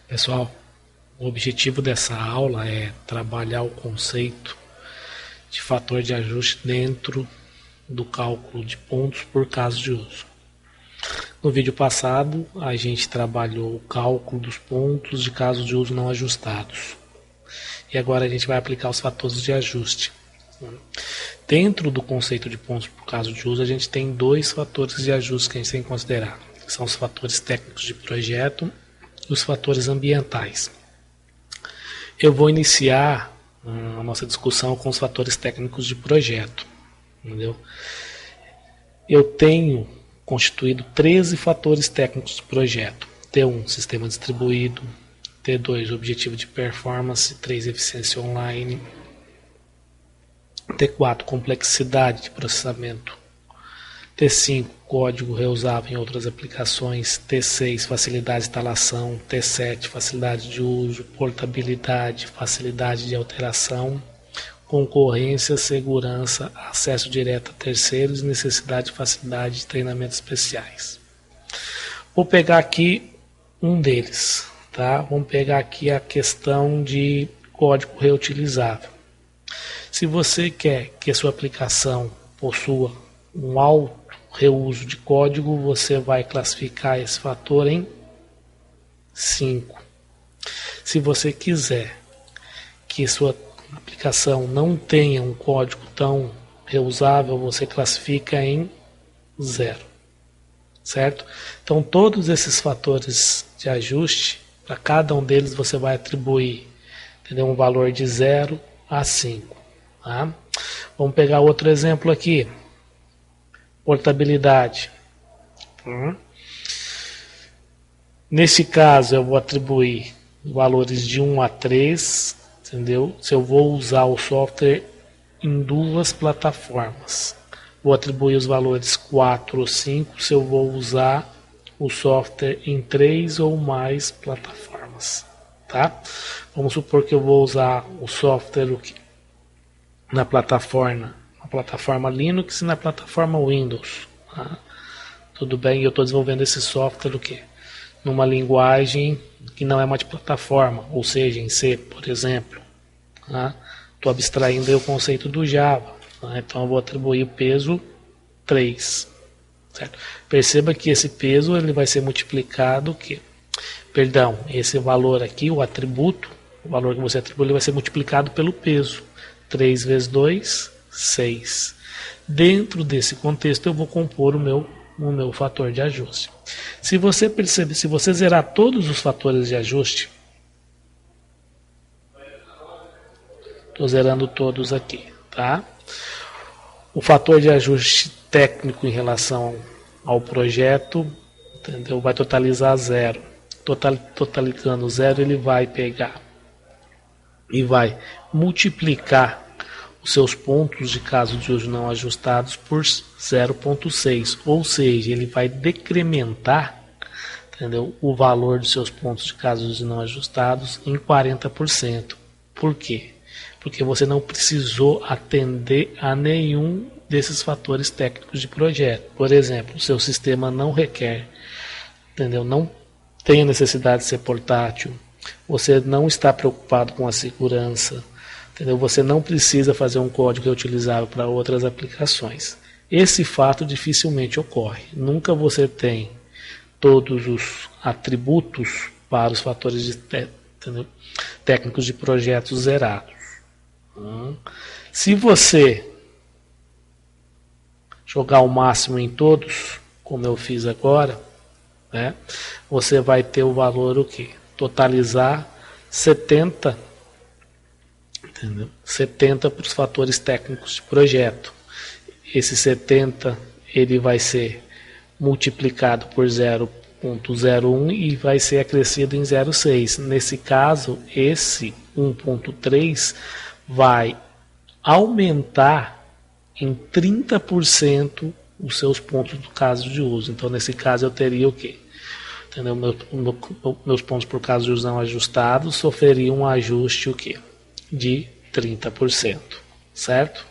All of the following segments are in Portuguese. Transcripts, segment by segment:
Pessoal, o objetivo dessa aula é trabalhar o conceito de fator de ajuste dentro do cálculo de pontos por caso de uso. No vídeo passado, a gente trabalhou o cálculo dos pontos de caso de uso não ajustados. E agora a gente vai aplicar os fatores de ajuste. Dentro do conceito de pontos por caso de uso, a gente tem dois fatores de ajuste que a gente tem que considerar. São os fatores técnicos de projeto e os fatores ambientais. Eu vou iniciar a nossa discussão com os fatores técnicos de projeto. Entendeu? Eu tenho constituído 13 fatores técnicos de projeto. T1, sistema distribuído. T2, objetivo de performance. 3, eficiência online. T4, complexidade de processamento. T5, código reusável em outras aplicações. T6, facilidade de instalação. T7, facilidade de uso, portabilidade, facilidade de alteração, concorrência, segurança, acesso direto a terceiros e necessidade de facilidade de treinamentos especiais. Vou pegar aqui um deles, tá? Vamos pegar aqui a questão de código reutilizável. Se você quer que a sua aplicação possua um alto reuso de código, você vai classificar esse fator em 5. Se você quiser que sua aplicação não tenha um código tão reusável, você classifica em 0. Certo? Então, todos esses fatores de ajuste, para cada um deles você vai atribuir, entendeu? Um valor de 0 a 5. Tá? Vamos pegar outro exemplo aqui. Portabilidade. Nesse caso, eu vou atribuir valores de 1 a 3, entendeu? Se eu vou usar o software em 2 plataformas. Vou atribuir os valores 4 ou 5 se eu vou usar o software em 3 ou mais plataformas. Tá? Vamos supor que eu vou usar o software na plataforma Linux e na plataforma Windows. Tá? Tudo bem, eu estou desenvolvendo esse software numa linguagem que não é multiplataforma, ou seja, em C, por exemplo. Estou abstraindo aí o conceito do Java. Tá? Então eu vou atribuir o peso 3. Certo? Perceba que esse peso ele vai ser multiplicado, esse valor aqui, o atributo, o valor que você atribui, ele vai ser multiplicado pelo peso. 3 vezes 2, 6. Dentro desse contexto eu vou compor o meu fator de ajuste. Se você perceber, se você zerar todos os fatores de ajuste, estou zerando todos aqui, tá? O fator de ajuste técnico em relação ao projeto, entendeu? Vai totalizar 0. Totalizando 0, ele vai pegar e vai multiplicar os seus pontos de caso de uso não ajustados por 0,6, ou seja, ele vai decrementar, entendeu, o valor dos seus pontos de caso de uso não ajustados em 40%. Por quê? Porque você não precisou atender a nenhum desses fatores técnicos de projeto. Por exemplo, o seu sistema não requer, entendeu, não tem a necessidade de ser portátil, você não está preocupado com a segurança, entendeu? Você não precisa fazer um código reutilizável para outras aplicações. Esse fato dificilmente ocorre. Nunca você tem todos os atributos para os fatores técnicos de projetos zerados. Se você jogar o máximo em todos, como eu fiz agora, né, você vai ter o valor totalizar 70, entendeu? 70 para os fatores técnicos de projeto. Esse 70 ele vai ser multiplicado por 0,01 e vai ser acrescido em 0,6. Nesse caso, esse 1,3 vai aumentar em 30% os seus pontos do caso de uso. Então, nesse caso, eu teria o quê? Entendeu? Meus pontos por caso de uso não ajustados sofreriam um ajuste de 30%. Certo?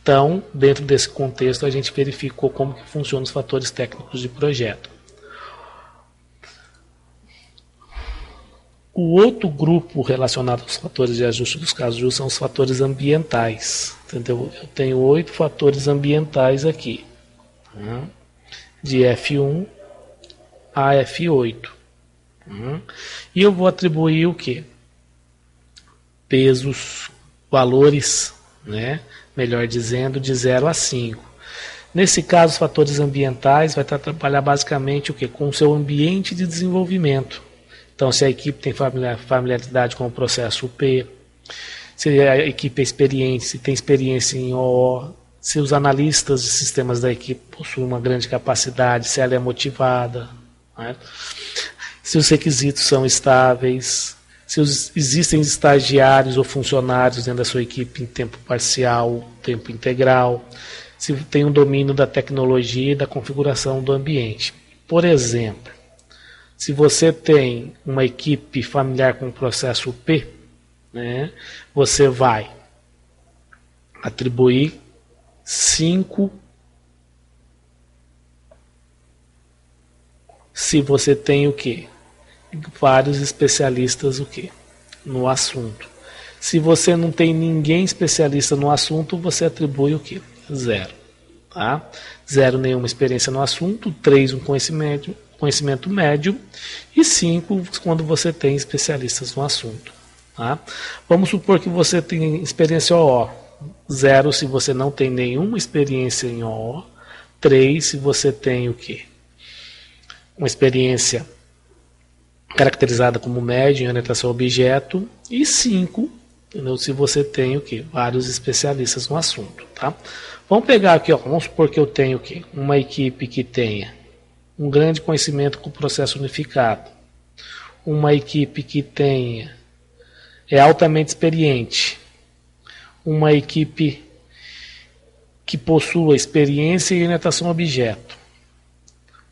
Então, dentro desse contexto, a gente verificou como que funcionam os fatores técnicos de projeto. O outro grupo relacionado aos fatores de ajuste dos casos de uso são os fatores ambientais. Entendeu? Eu tenho 8 fatores ambientais aqui, né? De F1 a F8. E eu vou atribuir o que? Pesos, valores, né? Melhor dizendo, de 0 a 5. Nesse caso, os fatores ambientais vai trabalhar basicamente o que? Com o seu ambiente de desenvolvimento. Então, se a equipe tem familiaridade com o processo UP, se a equipe é experiente, se tem experiência em OO, se os analistas de sistemas da equipe possuem uma grande capacidade, se ela é motivada, né? Se os requisitos são estáveis, se existem estagiários ou funcionários dentro da sua equipe em tempo parcial, tempo integral, se tem um domínio da tecnologia e da configuração do ambiente. Por exemplo, se você tem uma equipe familiar com o processo P, né, você vai atribuir 5 se você tem o quê? Vários especialistas o quê? No assunto. Se você não tem ninguém especialista no assunto, você atribui o quê? 0. Tá? 0 nenhuma experiência no assunto, 3 um conhecimento médio e 5 quando você tem especialistas no assunto. Tá? Vamos supor que você tem experiência OO. 0 se você não tem nenhuma experiência em OO. 3 se você tem o quê? Uma experiência caracterizada como médio em orientação a objeto. E 5, entendeu? Se você tem o quê? Vários especialistas no assunto. Tá? Vamos pegar aqui, ó, vamos supor que eu tenho o quê? Uma equipe que tenha um grande conhecimento com o processo unificado. Uma equipe que é altamente experiente. Uma equipe que possua experiência em orientação a objeto.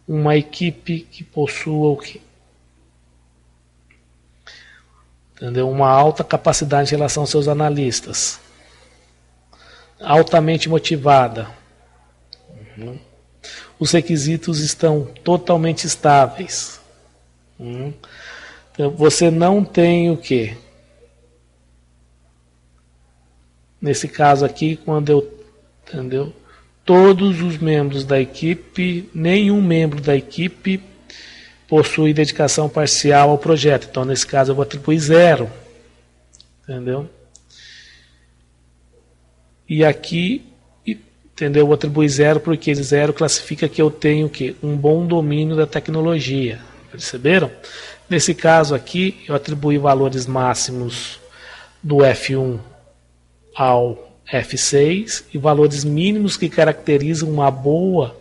Uma equipe que possua o quê? Entendeu? Uma alta capacidade em relação aos seus analistas. Altamente motivada. Os requisitos estão totalmente estáveis. Então, você não tem o quê? Nesse caso aqui, entendeu? Todos os membros da equipe, nenhum membro da equipe possui dedicação parcial ao projeto. Então, nesse caso, eu vou atribuir 0. Entendeu? E aqui, entendeu? Eu vou atribuir 0 porque 0 classifica que eu tenho o quê? Um bom domínio da tecnologia. Perceberam? Nesse caso aqui, eu atribuí valores máximos do F1 ao F6 e valores mínimos que caracterizam uma boa,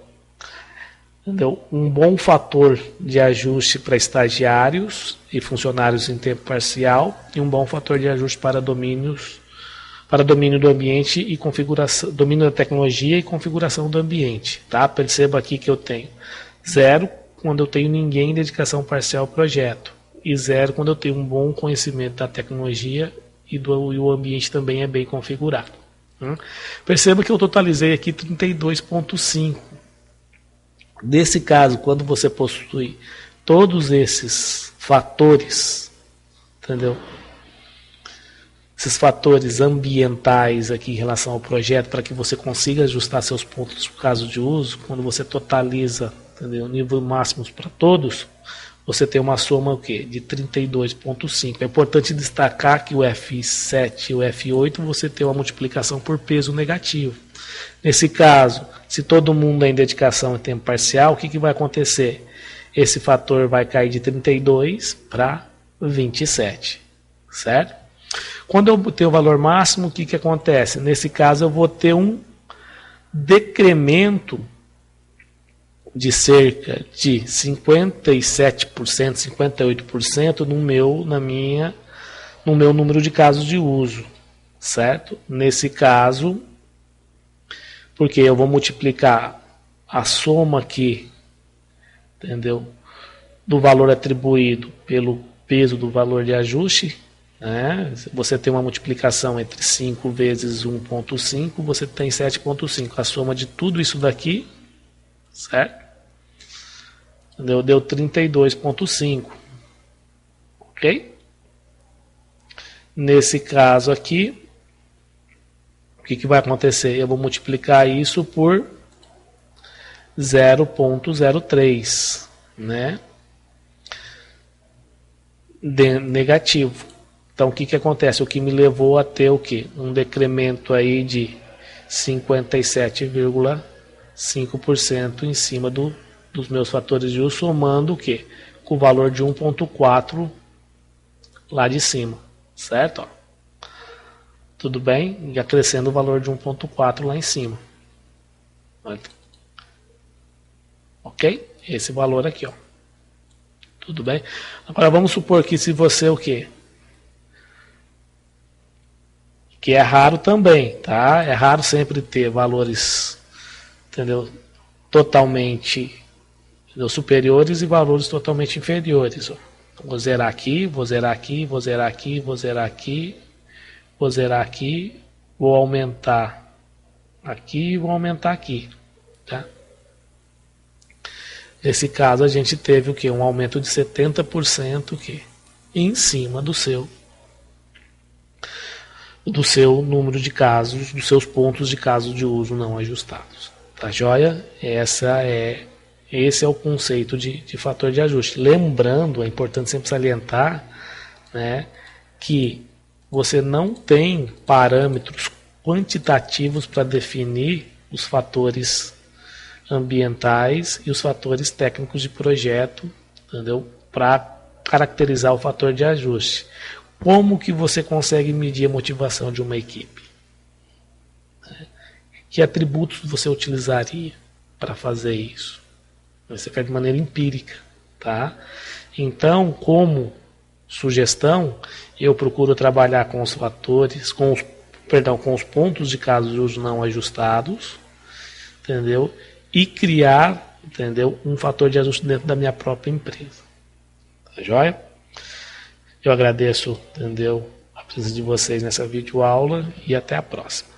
entendeu? Um bom fator de ajuste para estagiários e funcionários em tempo parcial e um bom fator de ajuste para domínio do ambiente e configuração, domínio da tecnologia e configuração do ambiente. Tá? Perceba aqui que eu tenho 0 quando eu tenho ninguém em dedicação parcial ao projeto e 0 quando eu tenho um bom conhecimento da tecnologia e o ambiente também é bem configurado. Perceba que eu totalizei aqui 32,5. Nesse caso, quando você possui todos esses fatores, entendeu? Esses fatores ambientais aqui em relação ao projeto, para que você consiga ajustar seus pontos por caso de uso, quando você totaliza, entendeu? Nível máximos para todos, você tem uma soma o quê? De 32,5. É importante destacar que o F7 e o F8 você tem uma multiplicação por peso negativo. Nesse caso, se todo mundo é em dedicação em tempo parcial, o que vai acontecer? Esse fator vai cair de 32 para 27. Certo? Quando eu tenho o valor máximo, o que acontece? Nesse caso, eu vou ter um decremento de cerca de 57%, 58% no meu número de casos de uso, certo? Nesse caso, porque eu vou multiplicar a soma aqui, entendeu? Do valor atribuído pelo peso do valor de ajuste, né? Você tem uma multiplicação entre 5 vezes 1,5, você tem 7,5. A soma de tudo isso daqui, certo? Deu 32,5. Ok? Nesse caso aqui, o que vai acontecer? Eu vou multiplicar isso por 0,03, né? Negativo. Então, o que acontece? O que me levou a ter o quê? Um decremento aí de 57,5% em cima dos meus fatores de uso, somando o quê? Com o valor de 1,4 lá de cima, certo? Ó. Tudo bem? E acrescendo o valor de 1,4 lá em cima. Ok? Esse valor aqui, ó. Tudo bem? Agora vamos supor que se você o quê? Que é raro também, tá? É raro sempre ter valores, entendeu? Totalmente, entendeu? Superiores e valores totalmente inferiores. Ó. Vou zerar aqui, vou zerar aqui, vou zerar aqui, vou zerar aqui, vou zerar aqui, vou aumentar aqui e vou aumentar aqui, tá? Nesse caso a gente teve o que? Um aumento de 70% o que? Em cima do seu número de casos, dos seus pontos de casos de uso não ajustados. Tá joia? Esse é o conceito de fator de ajuste. Lembrando, é importante sempre salientar, né, que você não tem parâmetros quantitativos para definir os fatores ambientais e os fatores técnicos de projeto, entendeu? Para caracterizar o fator de ajuste. Como que você consegue medir a motivação de uma equipe? Que atributos você utilizaria para fazer isso? Você quer de maneira empírica, tá? Então, como sugestão, eu procuro trabalhar com os fatores, com os pontos de casos de uso não ajustados, entendeu? E criar, entendeu, um fator de ajuste dentro da minha própria empresa. Tá joia? Eu agradeço, entendeu, a presença de vocês nessa videoaula e até a próxima.